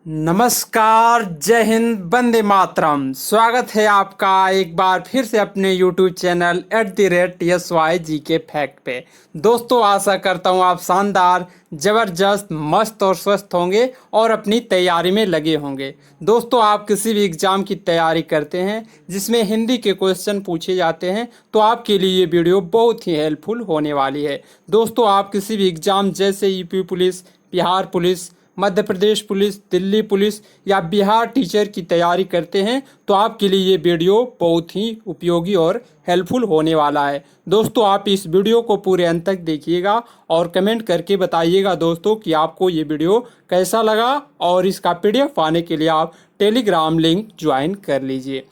नमस्कार, जय हिंद, वंदे मातरम। स्वागत है आपका एक बार फिर से अपने YouTube चैनल @SYGK फैक्ट पे। दोस्तों, आशा करता हूँ आप शानदार, ज़बरदस्त, मस्त और स्वस्थ होंगे और अपनी तैयारी में लगे होंगे। दोस्तों, आप किसी भी एग्ज़ाम की तैयारी करते हैं जिसमें हिंदी के क्वेश्चन पूछे जाते हैं तो आपके लिए ये वीडियो बहुत ही हेल्पफुल होने वाली है। दोस्तों, आप किसी भी एग्ज़ाम जैसे UP police, Bihar police, Madhya Pradesh police, Delhi police या बिहार टीचर की तैयारी करते हैं तो आपके लिए ये वीडियो बहुत ही उपयोगी और हेल्पफुल होने वाला है। दोस्तों, आप इस वीडियो को पूरे अंत तक देखिएगा और कमेंट करके बताइएगा दोस्तों कि आपको ये वीडियो कैसा लगा, और इसका PDF पाने के लिए आप टेलीग्राम लिंक ज्वाइन कर लीजिए।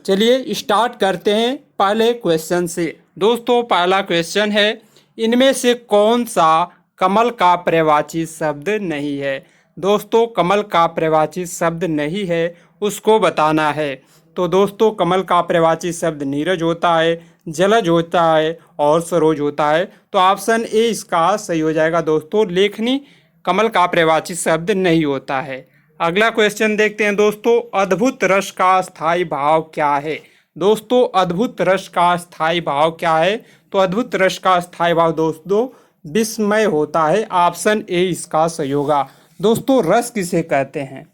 चलिए स्टार्ट करते हैं पहले क्वेश्चन से। दोस्तों, पहला क्वेश्चन है, इनमें से कौन सा कमल का पर्यायवाची शब्द नहीं है? दोस्तों, कमल का पर्यायवाची शब्द नहीं है, उसको बताना है। तो दोस्तों, कमल का पर्यायवाची शब्द नीरज होता है, जलज होता है और सरोज होता है। तो ऑप्शन ए इसका सही हो जाएगा। दोस्तों, लेखनी कमल का पर्यायवाची शब्द नहीं होता है। अगला क्वेश्चन देखते हैं दोस्तों, अद्भुत रस का स्थायी भाव क्या है? दोस्तों, अद्भुत रस का स्थायी भाव क्या है? तो अद्भुत रस का स्थायी भाव दोस्तों विस्मय होता है। ऑप्शन ए इसका सही होगा। दोस्तों, रस किसे कहते हैं?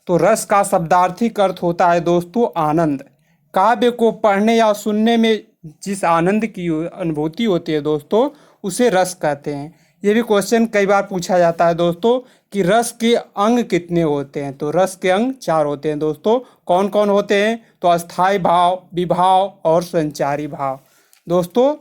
तो रस का शब्दार्थिक अर्थ होता है दोस्तों आनंद। काव्य को पढ़ने या सुनने में जिस आनंद की अनुभूति होती है दोस्तों, उसे रस कहते हैं। ये भी क्वेश्चन कई बार पूछा जाता है दोस्तों कि रस के अंग कितने होते हैं? तो रस के अंग 4 होते हैं दोस्तों। कौन कौन होते हैं? तो अस्थाई भाव, विभाव और संचारी भाव। दोस्तों,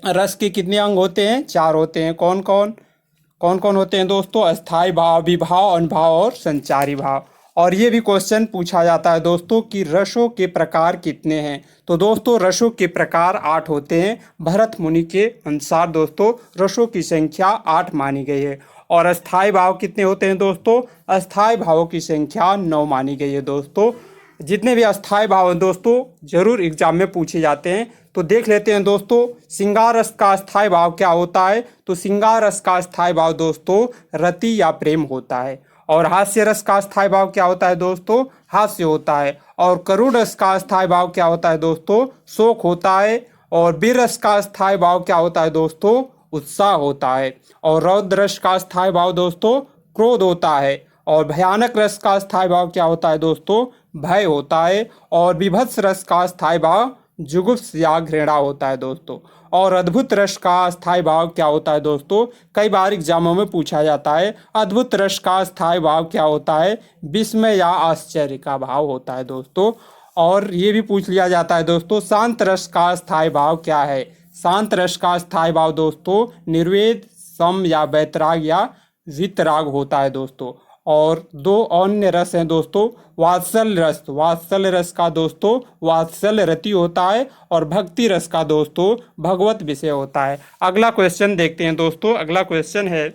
रस के कितने अंग होते हैं? 4 होते हैं। कौन कौन होते हैं दोस्तों? अस्थाई भाव, विभाव, अनुभाव और संचारी भाव। और ये भी क्वेश्चन पूछा जाता है दोस्तों कि रसों के प्रकार कितने हैं? तो दोस्तों, रसों के प्रकार 8 होते हैं। भरत मुनि के अनुसार दोस्तों रसों की संख्या 8 मानी गई है। और अस्थाई भाव कितने होते हैं दोस्तों? अस्थाई भावों की संख्या 9 मानी गई है। दोस्तों, जितने भी अस्थाई भाव हैं दोस्तों जरूर एग्जाम में पूछे जाते हैं। तो देख लेते हैं दोस्तों, श्रृंगार रस का अस्थाई भाव क्या होता है? तो श्रृंगार रस का अस्थाई भाव दोस्तों रति या प्रेम होता है। और हास्य रस का अस्थाई भाव क्या होता है दोस्तों? हास्य होता है। और करुण रस का अस्थाई भाव क्या होता है दोस्तों? शोक होता है। और वीर रस का अस्थाई भाव क्या होता है दोस्तों? उत्साह होता है। और रौद्र रस का अस्थाई भाव दोस्तों क्रोध होता है। और भयानक रस का अस्थाई भाव क्या होता है दोस्तों? भय होता है। और विभत्स रस का अस्थाई भाव जुगुप्स या घृणा होता है दोस्तों। और अद्भुत रस का अस्थाई भाव क्या होता है दोस्तों? कई बार एग्जामों में पूछा जाता है, अद्भुत रस का अस्थाई भाव क्या होता है? विस्मय या आश्चर्य का भाव होता है दोस्तों। और ये भी पूछ लिया जाता है दोस्तों, शांत रस का अस्थाई भाव क्या है? शांत रस का अस्थाई भाव दोस्तों निर्वेद, सम या वैतराग या वितराग होता है दोस्तों। और 2 अन्य रस हैं दोस्तों, वात्सल्य रस। वात्सल्य रस का दोस्तों वात्सल्य रति होता है। और भक्ति रस का दोस्तों भगवत विषय होता है। अगला क्वेश्चन देखते हैं दोस्तों। अगला क्वेश्चन है,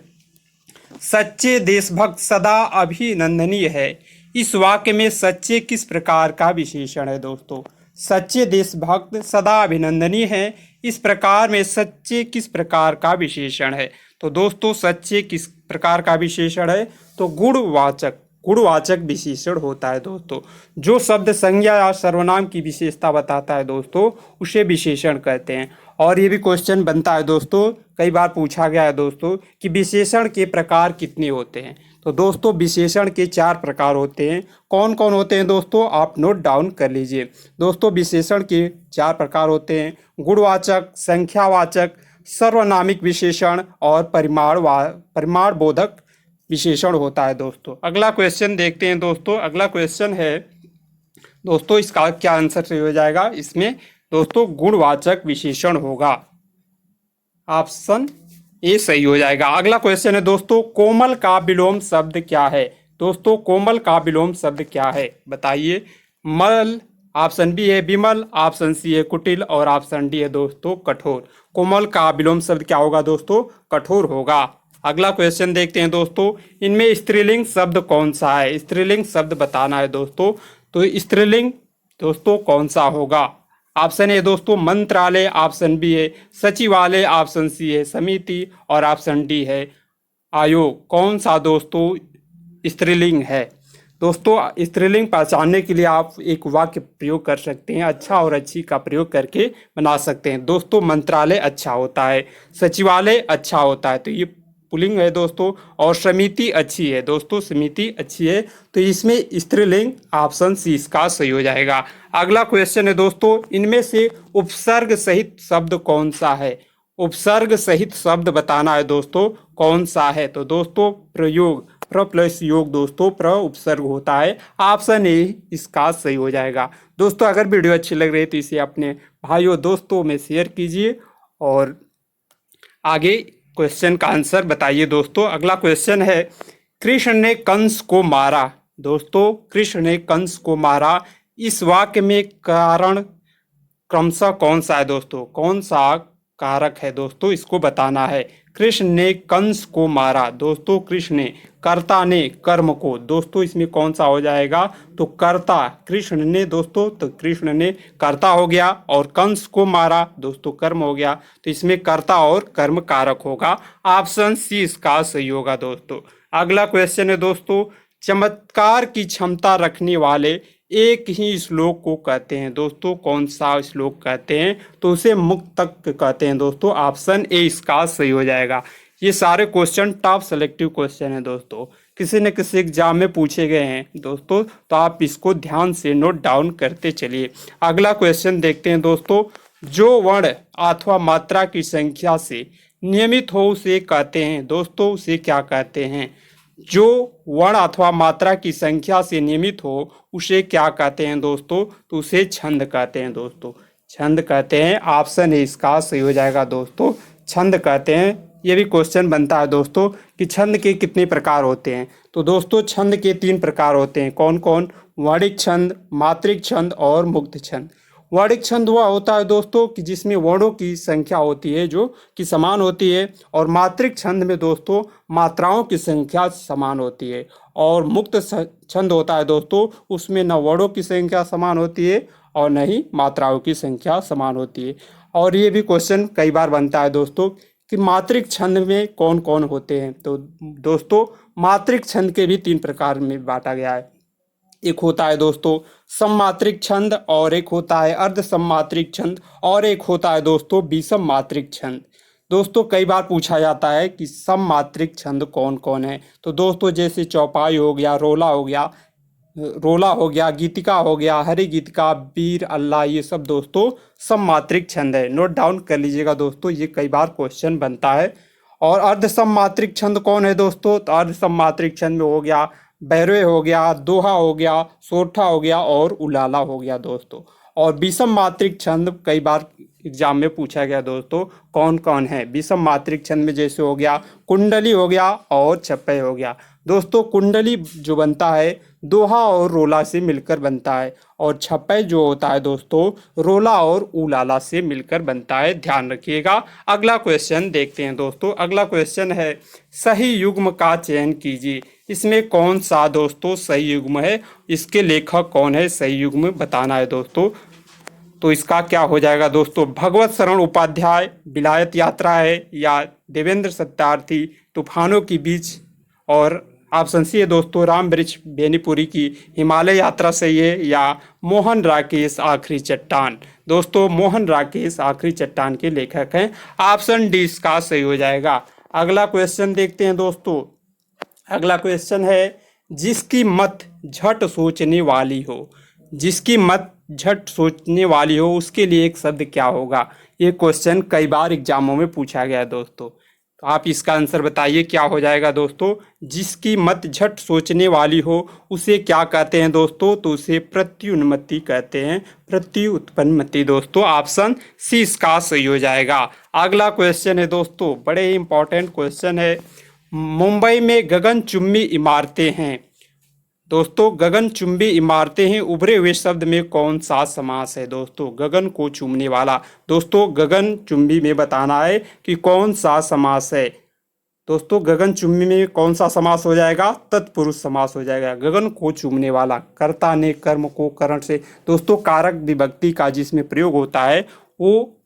सच्चे देशभक्त सदा अभिनंदनीय है। इस वाक्य में सच्चे किस प्रकार का विशेषण है दोस्तों? सच्चे देशभक्त सदा अभिनंदनीय है, इस प्रकार में सच्चे किस प्रकार का विशेषण है? तो दोस्तों, सच्चे किस प्रकार का विशेषण है? तो गुणवाचक विशेषण होता है दोस्तों। जो शब्द संज्ञा या सर्वनाम की विशेषता बताता है दोस्तों उसे विशेषण कहते हैं। और ये भी क्वेश्चन बनता है दोस्तों, कई बार पूछा गया है दोस्तों कि विशेषण के प्रकार कितने होते हैं? तो दोस्तों, विशेषण के 4 प्रकार होते हैं। कौन कौन होते हैं दोस्तों? आप नोट डाउन कर लीजिए। दोस्तों, विशेषण के 4 प्रकार होते हैं, गुणवाचक, संख्यावाचक, सर्वनामिक विशेषण और परिमाण बोधक विशेषण होता है दोस्तों। अगला क्वेश्चन देखते हैं दोस्तों। अगला क्वेश्चन है दोस्तों, इसका क्या आंसर सही हो जाएगा? इसमें दोस्तों गुणवाचक विशेषण होगा। ऑप्शन ए सही हो जाएगा। अगला क्वेश्चन है दोस्तों, कोमल का विलोम शब्द क्या है? दोस्तों, कोमल का विलोम शब्द क्या है बताइए? मल, ऑप्शन बी है विमल, ऑप्शन सी है कुटिल और ऑप्शन डी है दोस्तों कठोर। कोमल का विलोम शब्द क्या होगा दोस्तों? कठोर होगा। अगला क्वेश्चन देखते हैं दोस्तों, इनमें स्त्रीलिंग शब्द कौन सा है? स्त्रीलिंग शब्द बताना है दोस्तों। तो स्त्रीलिंग दोस्तों कौन सा होगा? ऑप्शन ए दोस्तों मंत्रालय, ऑप्शन बी है सचिवालय, ऑप्शन सी है समिति और ऑप्शन डी है आयोग। कौन सा दोस्तों स्त्रीलिंग है। दोस्तों स्त्रीलिंग पहचानने के लिए आप एक वाक्य प्रयोग कर सकते हैं, अच्छा और अच्छी का प्रयोग करके बना सकते हैं। दोस्तों मंत्रालय अच्छा होता है, सचिवालय अच्छा होता है, तो ये पुल्लिंग है दोस्तों। और समिति अच्छी है, दोस्तों समिति अच्छी है, तो इसमें स्त्रीलिंग ऑप्शन सी इसका सही हो जाएगा। अगला क्वेश्चन है दोस्तों, इनमें से उपसर्ग सहित शब्द कौन सा है? उपसर्ग सहित शब्द बताना है दोस्तों, कौन सा है? तो दोस्तों प्रयोग, प्र प्लस योग दोस्तों प्र उपसर्ग होता है, ऑप्शन ए इसका सही हो जाएगा। दोस्तों अगर वीडियो अच्छी लग रही है तो इसे अपने भाइयों दोस्तों में शेयर कीजिए और आगे क्वेश्चन का आंसर बताइए। दोस्तों अगला क्वेश्चन है, कृष्ण ने कंस को मारा। दोस्तों कृष्ण ने कंस को मारा, इस वाक्य में कारण क्रमशः कौन सा है? दोस्तों कौन सा कारक है दोस्तों, इसको बताना है। कृष्ण ने कंस को मारा, दोस्तों कृष्ण ने, कर्ता ने कर्म को, दोस्तों इसमें कौन सा हो जाएगा? तो कर्ता, कृष्ण ने दोस्तों, तो कृष्ण ने कर्ता हो गया और कंस को मारा दोस्तों कर्म हो गया, तो इसमें कर्ता और कर्म कारक होगा, ऑप्शन सी इसका सही होगा दोस्तों। अगला क्वेश्चन है दोस्तों, चमत्कार की क्षमता रखने वाले एक ही श्लोक को कहते हैं। दोस्तों कौन सा श्लोक कहते हैं? तो उसे मुक्तक कहते हैं दोस्तों, ऑप्शन ए इसका सही हो जाएगा। ये सारे क्वेश्चन टॉप सेलेक्टिव क्वेश्चन है दोस्तों, किसी न किसी एग्जाम में पूछे गए हैं दोस्तों, तो आप इसको ध्यान से नोट डाउन करते चलिए। अगला क्वेश्चन देखते हैं दोस्तों, जो वर्ण अथवा मात्रा की संख्या से नियमित हो उसे कहते हैं। दोस्तों उसे क्या कहते हैं? जो वर्ण अथवा मात्रा की संख्या से नियमित हो उसे क्या कहते हैं दोस्तों? तो उसे छंद कहते हैं दोस्तों, छंद कहते हैं, ऑप्शन ए इसका सही हो जाएगा दोस्तों, छंद कहते हैं। ये भी क्वेश्चन बनता है दोस्तों कि छंद के कितने प्रकार होते हैं? तो दोस्तों छंद के 3 प्रकार होते हैं, कौन कौन? वर्णिक छंद, मात्रिक छंद और मुक्त छंद। वर्णिक छंद वह होता है दोस्तों कि जिसमें वर्णों की संख्या होती है जो कि समान होती है, और मात्रिक छंद में दोस्तों मात्राओं की संख्या समान होती है, और मुक्त छंद होता है दोस्तों उसमें न वर्णों की संख्या समान होती है और न ही मात्राओं की संख्या समान होती है। और ये भी क्वेश्चन कई बार बनता है दोस्तों कि मात्रिक छंद में कौन कौन होते हैं? तो दोस्तों मात्रिक छंद के भी 3 प्रकार में बांटा गया है, एक होता है दोस्तों सममात्रिक छंद, और एक होता है अर्ध सममात्रिक छंद, और एक होता है दोस्तों विषम मात्रिक छंद। दोस्तों कई बार पूछा जाता है कि सममात्रिक छंद कौन कौन है? तो दोस्तों जैसे चौपाई हो गया, रोला हो गया, गीतिका हो गया, हरि गीतिका, वीर अल्लाह, ये सब दोस्तों सममात्रिक छंद है, नोट डाउन कर लीजिएगा दोस्तों, ये कई बार क्वेश्चन बनता है। और अर्ध सममात्रिक छंद कौन है दोस्तों? तो अर्ध सममात्रिक छंद में हो गया बैरवे हो गया, दोहा हो गया, सोठा हो गया और उलाला हो गया दोस्तों। और विषम मात्रिक छंद कई बार एग्जाम में पूछा गया दोस्तों, कौन कौन है विषम मात्रिक छंद में? जैसे हो गया कुंडली हो गया और छप्पय हो गया। दोस्तों कुंडली जो बनता है दोहा और रोला से मिलकर बनता है, और छप्पय जो होता है दोस्तों रोला और उलाला से मिलकर बनता है, ध्यान रखिएगा। अगला क्वेश्चन देखते हैं दोस्तों। अगला क्वेश्चन है, सही युग्म का चयन कीजिए। इसमें कौन सा दोस्तों सही युग्म है? इसके लेखक कौन है? सही युग्म बताना है दोस्तों। तो इसका क्या हो जाएगा दोस्तों? भगवत शरण उपाध्याय विलायत यात्रा है, या देवेंद्र सत्यार्थी तूफानों की बीच, और ऑप्शन सी है दोस्तों राम वृक्ष बेनीपुरी की हिमालय यात्रा सही है, या मोहन राकेश आखिरी चट्टान। दोस्तों मोहन राकेश आखिरी चट्टान के लेखक हैं, ऑप्शन डी इसका सही हो जाएगा। अगला क्वेश्चन देखते हैं दोस्तों। अगला क्वेश्चन है, जिसकी मत झट सोचने वाली हो। जिसकी मत झट सोचने वाली हो उसके लिए एक शब्द क्या होगा? ये क्वेश्चन कई बार एग्जामों में पूछा गया है दोस्तों, तो आप इसका आंसर बताइए क्या हो जाएगा दोस्तों? जिसकी मत झट सोचने वाली हो उसे क्या कहते हैं दोस्तों? तो उसे प्रत्युन्मति कहते हैं, प्रत्युत्पन्नमति दोस्तों, ऑप्शन सी इसका सही हो जाएगा। अगला क्वेश्चन है दोस्तों, बड़े ही इंपॉर्टेंट क्वेश्चन है, मुंबई में गगनचुंबी इमारतें हैं। दोस्तों गगनचुंबी इमारतें हैं, उभरे हुए शब्द में कौन सा समास है दोस्तों? गगन को चूमने वाला। दोस्तों गगनचुंबी में बताना है कि कौन सा समास है। दोस्तों गगनचुंबी में कौन सा समास हो जाएगा? तत्पुरुष समास हो जाएगा। गगन को चूमने वाला, कर्ता ने कर्म को करण से, दोस्तों कारक विभक्ति का जिसमें प्रयोग होता है वो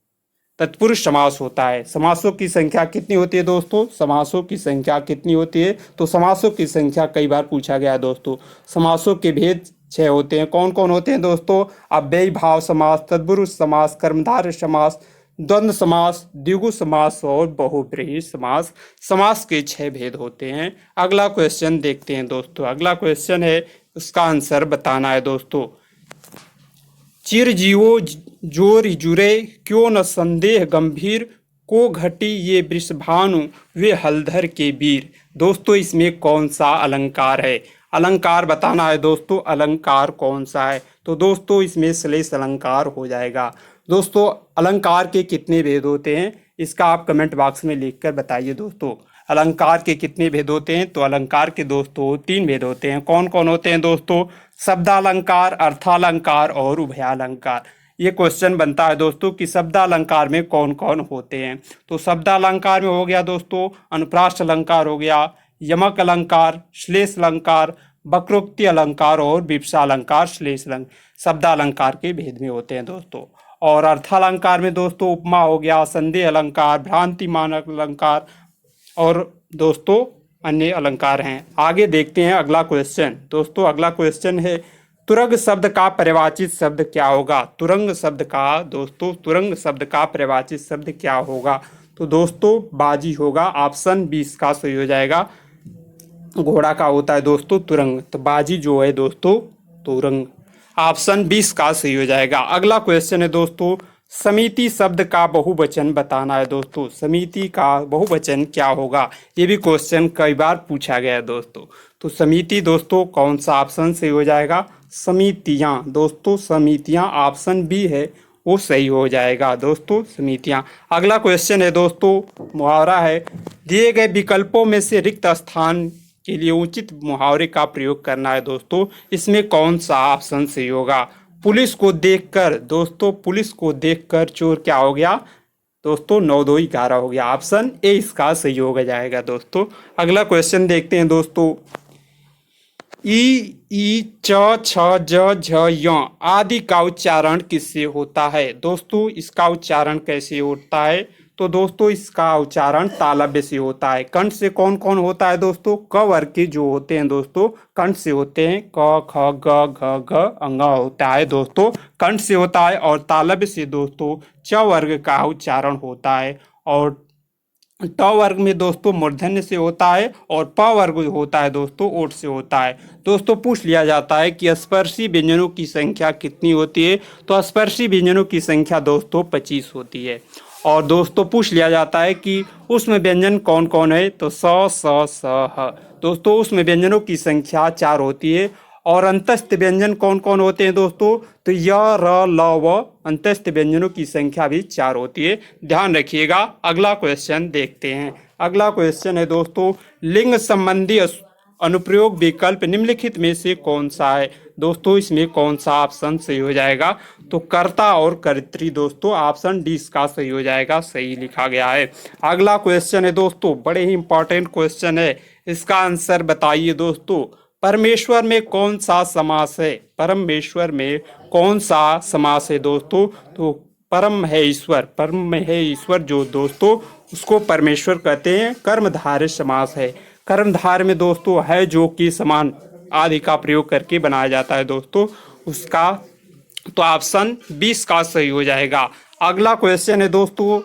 तत्पुरुष समास होता है। समासों की संख्या कितनी होती है दोस्तों? समासों की संख्या कितनी होती है? तो समासों की संख्या कई बार पूछा गया है दोस्तों। समासों के भेद 6 होते हैं। कौन कौन होते हैं दोस्तों? अव्ययी भाव समास, तत्पुरुष समास, कर्मधारय समास, द्वंद्व समास, द्विगु समास और बहुब्रीहि समास। समास के 6 भेद होते हैं। अगला क्वेश्चन देखते हैं दोस्तों। अगला क्वेश्चन है, उसका आंसर बताना है दोस्तों। चिर जीवो जोर जुरे, क्यों न संदेह गंभीर, को घटी ये वृषभानु, वे हलधर के वीर। दोस्तों इसमें कौन सा अलंकार है? अलंकार बताना है दोस्तों। अलंकार कौन सा है? तो दोस्तों इसमें श्लेष अलंकार हो जाएगा। दोस्तों अलंकार के कितने भेद होते हैं, इसका आप कमेंट बॉक्स में लिखकर बताइए दोस्तों। अलंकार के कितने भेद होते हैं? तो अलंकार के दोस्तों 3 भेद होते हैं। कौन कौन होते हैं दोस्तों? शब्दालंकार, अर्थालंकार और उभयालंकार। ये क्वेश्चन बनता है दोस्तों कि शब्दालंकार में कौन कौन होते हैं। तो शब्दालंकार में हो गया दोस्तों अनुप्रास अलंकार हो गया, यमक अलंकार, श्लेष अलंकार, वक्रोक्ति अलंकार और विवक्षा अलंकार श्लेष अलंकार शब्दालंकार के भेद में होते हैं दोस्तों। और अर्थालंकार में दोस्तों उपमा हो गया, संदेह अलंकार, भ्रांति मानक अलंकार और दोस्तों अन्य अलंकार हैं। आगे देखते हैं अगला क्वेश्चन। दोस्तों अगला क्वेश्चन है, तुरंग शब्द का परिवाचित शब्द क्या होगा? तुरंग शब्द का दोस्तों, तुरंग शब्द का परिवाचित शब्द क्या होगा? तो दोस्तों बाजी होगा। ऑप्शन 20 का सही हो जाएगा। घोड़ा का होता है दोस्तों तुरंग, तो बाजी जो है दोस्तों तुरंग। ऑप्शन 20 का सही हो जाएगा। अगला क्वेश्चन है दोस्तों, समिति शब्द का बहुवचन बताना है दोस्तों। समिति का बहुवचन क्या होगा? ये भी क्वेश्चन कई बार पूछा गया है दोस्तों। तो समिति दोस्तों कौन सा ऑप्शन सही हो जाएगा? समितियां दोस्तों, समितियां ऑप्शन बी है वो सही हो जाएगा दोस्तों, समितियां। अगला क्वेश्चन है दोस्तों, मुहावरा है, दिए गए विकल्पों में से रिक्त स्थान के लिए उचित मुहावरे का प्रयोग करना है दोस्तों। इसमें कौन सा ऑप्शन सही होगा? पुलिस को देखकर दोस्तों, पुलिस को देखकर चोर क्या हो गया दोस्तों? 9 2 11 हो गया। ऑप्शन ए इसका सही हो जाएगा दोस्तों। अगला क्वेश्चन देखते हैं दोस्तों, ई च छ ज झ य आदि का उच्चारण किससे होता है? दोस्तों इसका उच्चारण कैसे होता है? तो दोस्तों इसका उच्चारण तालव्य से होता है। कंठ से कौन कौन होता है दोस्तों? क वर्ग के जो होते हैं दोस्तों कंठ से होते हैं। क ख ग घ घ अंग होता है दोस्तों, कंठ से होता है। और तालव्य से दोस्तों च वर्ग का उच्चारण होता है। और ट वर्ग में दोस्तों मूर्धन्य से होता है। और प वर्ग होता है दोस्तों ओठ से होता है। दोस्तों पूछ लिया जाता है कि स्पर्शी व्यंजनों की संख्या कितनी होती है? तो स्पर्शी व्यंजनों की संख्या दोस्तों 25 होती है। और दोस्तों पूछ लिया जाता है कि उसमें व्यंजन कौन कौन है? तो स ह। दोस्तों उसमें व्यंजनों की संख्या 4 होती है। और अंतस्थ व्यंजन कौन कौन होते हैं दोस्तों? तो य र ल व अंतस्थ व्यंजनों की संख्या भी 4 होती है, ध्यान रखिएगा। अगला क्वेश्चन देखते हैं। अगला क्वेश्चन है दोस्तों, लिंग संबंधी अनुप्रयोग विकल्प निम्नलिखित में से कौन सा है? दोस्तों इसमें कौन सा ऑप्शन सही हो जाएगा? तो कर्ता और कर्त्री दोस्तों ऑप्शन डी इसका सही हो जाएगा, सही लिखा गया है। अगला क्वेश्चन है दोस्तों, बड़े ही इंपॉर्टेंट क्वेश्चन है, इसका आंसर बताइए दोस्तों। परमेश्वर में कौन सा समास है? परमेश्वर में कौन सा समास है दोस्तों? तो परम है ईश्वर, परम है ईश्वर जो दोस्तों उसको परमेश्वर कहते हैं। कर्मधारय समास है। कर्मधारय में दोस्तों है जो कि समान आदि का प्रयोग करके बनाया जाता है दोस्तों उसका। तो ऑप्शन 20 का सही हो जाएगा। अगला क्वेश्चन है दोस्तों,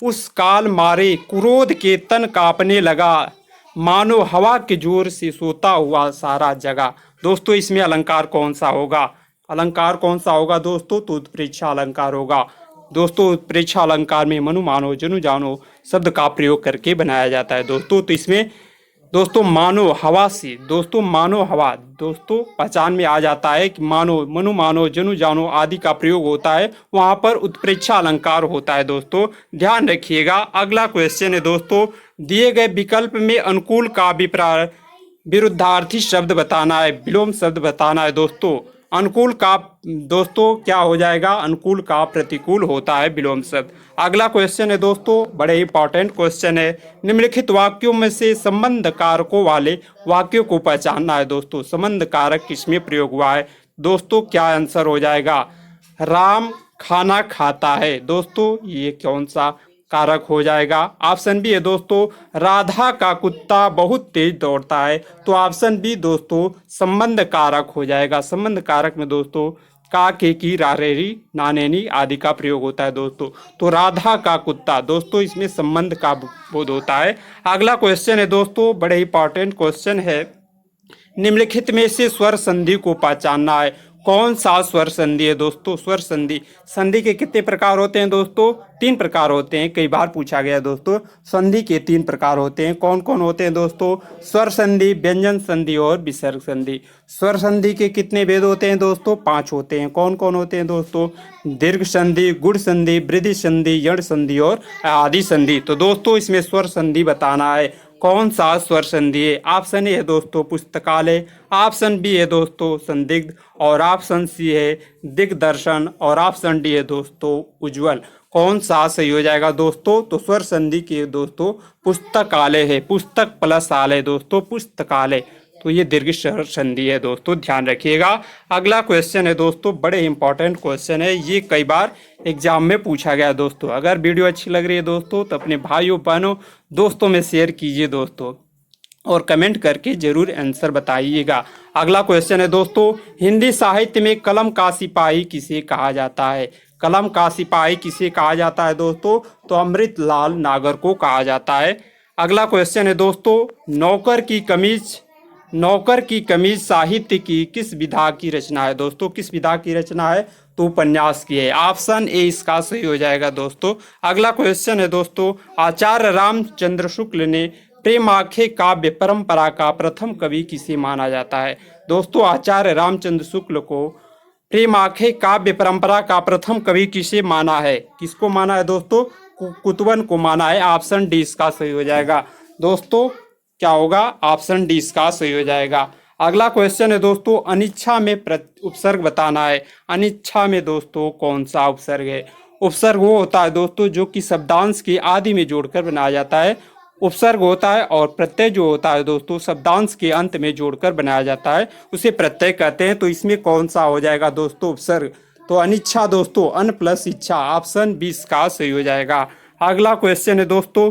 उस काल मारे क्रोध के तन कांपने लगा, मानो हवा के जोर से सोता हुआ सारा जगह। दोस्तों इसमें अलंकार कौन सा होगा? अलंकार कौन सा होगा दोस्तों? तो उत्प्रेक्षा अलंकार होगा। दोस्तों उत्प्रेक्षा अलंकार में मनु मानो जनु जानो शब्द का प्रयोग करके बनाया जाता है दोस्तों। तो इसमें दोस्तों मानो हवा से दोस्तों मानो हवा दोस्तों पहचान में आ जाता है कि मानो मनु मानो जनु जानो आदि का प्रयोग होता है, वहां पर उत्प्रेक्षा अलंकार होता है दोस्तों, ध्यान रखिएगा। अगला क्वेश्चन है दोस्तों, दिए गए विकल्प में अनुकूल का विपरीत विरुद्धार्थी शब्द बताना है, विलोम शब्द बताना है दोस्तों। अनुकूल का दोस्तों क्या हो जाएगा? अनुकूल का प्रतिकूल होता है विलोम शब्द। अगला क्वेश्चन है दोस्तों, बड़े इंपॉर्टेंट क्वेश्चन है, निम्नलिखित वाक्यों में से संबंध कारकों वाले वाक्यों को पहचानना है दोस्तों। संबंध कारक किसमें प्रयोग हुआ है? दोस्तों क्या आंसर हो जाएगा? राम खाना खाता है। दोस्तों ये कौन सा कारक हो जाएगा? ऑप्शन बी है दोस्तों, राधा का कुत्ता बहुत तेज दौड़ता है। तो ऑप्शन बी दोस्तों संबंध कारक हो जाएगा। संबंध कारक में दोस्तों का, के, की, रारेरी, नानेनी आदि का प्रयोग होता है दोस्तों। तो राधा का कुत्ता दोस्तों इसमें संबंध का बोध होता है। अगला क्वेश्चन है दोस्तों, बड़े इंपॉर्टेंट क्वेश्चन है। निम्नलिखित में से स्वर संधि को पहचानना है। कौन सा स्वर संधि है दोस्तों? स्वर संधि, संधि के कितने प्रकार होते हैं दोस्तों? 3 प्रकार होते हैं। कई बार पूछा गया दोस्तों, संधि के 3 प्रकार होते हैं। कौन कौन होते हैं दोस्तों? स्वर संधि, व्यंजन संधि और विसर्ग संधि। स्वर संधि के कितने भेद होते हैं दोस्तों? 5 होते हैं। कौन कौन होते हैं दोस्तों? दीर्घ संधि, गुण संधि, वृद्धि संधि, यण संधि और आदि संधि। तो दोस्तों इसमें स्वर संधि बताना है। कौन सा स्वर संधि है? ऑप्शन ए है दोस्तों पुस्तकालय, ऑप्शन बी है दोस्तों संदिग्ध और ऑप्शन सी है दिग्दर्शन और ऑप्शन डी है दोस्तों उज्जवल। कौन सा सही हो जाएगा दोस्तों? तो स्वर संधि के दोस्तों पुस्तकालय है। पुस्तक प्लस आलय दोस्तों पुस्तकालय। तो ये दीर्घ स्वर संधि है दोस्तों, ध्यान रखिएगा। अगला क्वेश्चन है दोस्तों, बड़े इंपॉर्टेंट क्वेश्चन है। ये कई बार एग्जाम में पूछा गया दोस्तों। अगर वीडियो अच्छी लग रही है दोस्तों तो अपने भाइयों बहनों दोस्तों में शेयर कीजिए दोस्तों, और कमेंट करके जरूर आंसर बताइएगा। अगला क्वेश्चन है दोस्तों, हिंदी साहित्य में कलम का सिपाही किसे कहा जाता है? कलम का सिपाही किसे कहा जाता है दोस्तों? तो अमृतलाल नागर को कहा जाता है। अगला क्वेश्चन है दोस्तों, नौकर की कमीज साहित्य की किस विधा की रचना है दोस्तों? किस विधा की रचना है? तो उपन्यास की है। ऑप्शन ए इसका सही हो जाएगा दोस्तों। अगला क्वेश्चन है दोस्तों, आचार्य रामचंद्र शुक्ल ने प्रेमाख्य काव्य परंपरा का प्रथम कवि किसे माना जाता है? दोस्तों आचार्य रामचंद्र शुक्ल को प्रेमाख्य काव्य परंपरा का प्रथम कवि किसे माना है? किसको माना है दोस्तों? कुतुबन को माना है। ऑप्शन डी इसका सही हो जाएगा दोस्तों। क्या होगा? ऑप्शन डी इसका सही हो जाएगा। अगला क्वेश्चन है दोस्तों, अनिच्छा में उपसर्ग बताना है। अनिच्छा में दोस्तों कौन सा उपसर्ग है? उपसर्ग वो होता है दोस्तों जो कि शब्दांश के आदि में जोड़कर बनाया जाता है। उपसर्ग होता है, और प्रत्यय जो होता है दोस्तों शब्दांश के अंत में जोड़कर बनाया जाता है, उसे प्रत्यय कहते हैं। तो इसमें कौन सा हो जाएगा दोस्तों उपसर्ग? तो अनिच्छा दोस्तों, अन प्लस इच्छा, ऑप्शन 20 का सही हो जाएगा। अगला क्वेश्चन है दोस्तों,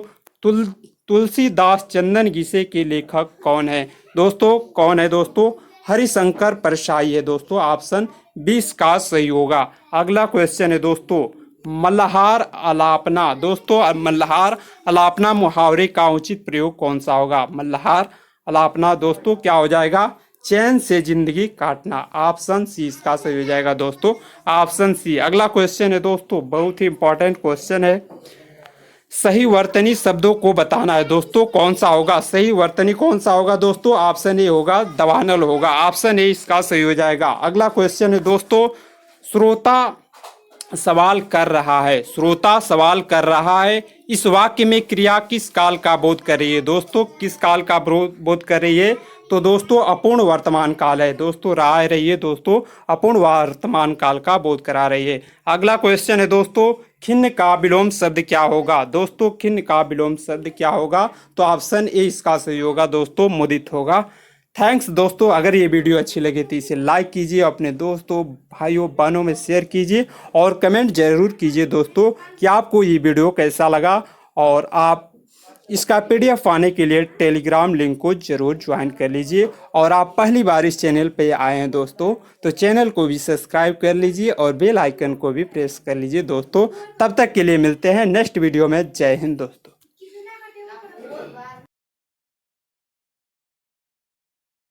तुलसीदास चंदन घिसे के लेखक कौन है? दोस्तों कौन है दोस्तों? हरिशंकर परशाई है दोस्तों। ऑप्शन 20 का सही होगा। अगला क्वेश्चन है दोस्तों, मल्हार अलापना। दोस्तों मल्हार अलापना मुहावरे का उचित प्रयोग कौन सा होगा? मल्हार अलापना दोस्तों क्या हो जाएगा? चैन से जिंदगी काटना। ऑप्शन सी इसका सही हो जाएगा दोस्तों, ऑप्शन सी। अगला क्वेश्चन है दोस्तों, बहुत ही इंपॉर्टेंट क्वेश्चन है। सही वर्तनी शब्दों को बताना है दोस्तों। कौन सा होगा सही वर्तनी? कौन सा होगा दोस्तों? ऑप्शन ए होगा, दवानल होगा। ऑप्शन ए इसका सही हो जाएगा। अगला क्वेश्चन है दोस्तों, श्रोता सवाल कर रहा है। श्रोता सवाल कर रहा है, इस वाक्य में क्रिया किस काल का बोध कर रही है? दोस्तों किस काल का बोध कर रही है? तो दोस्तों अपूर्ण वर्तमान काल है दोस्तों। राह रही है दोस्तों, अपूर्ण वर्तमान काल का बोध करा रही है। अगला क्वेश्चन है दोस्तों, खिन्न का विलोम शब्द क्या होगा? दोस्तों खिन्न का विलोम शब्द क्या होगा? तो ऑप्शन ए इसका सही होगा दोस्तों, मुदित होगा। थैंक्स दोस्तों। अगर ये वीडियो अच्छी लगे तो इसे लाइक कीजिए, अपने दोस्तों भाइयों बहनों में शेयर कीजिए, और कमेंट जरूर कीजिए दोस्तों कि आपको ये वीडियो कैसा लगा। और आप इसका पीडीएफ पाने के लिए टेलीग्राम लिंक को जरूर ज्वाइन कर लीजिए। और आप पहली बार इस चैनल पे आए हैं दोस्तों तो चैनल को भी सब्सक्राइब कर लीजिए और बेल आइकन को भी प्रेस कर लीजिए दोस्तों। तब तक के लिए मिलते हैं नेक्स्ट वीडियो में। जय हिंद दोस्तों।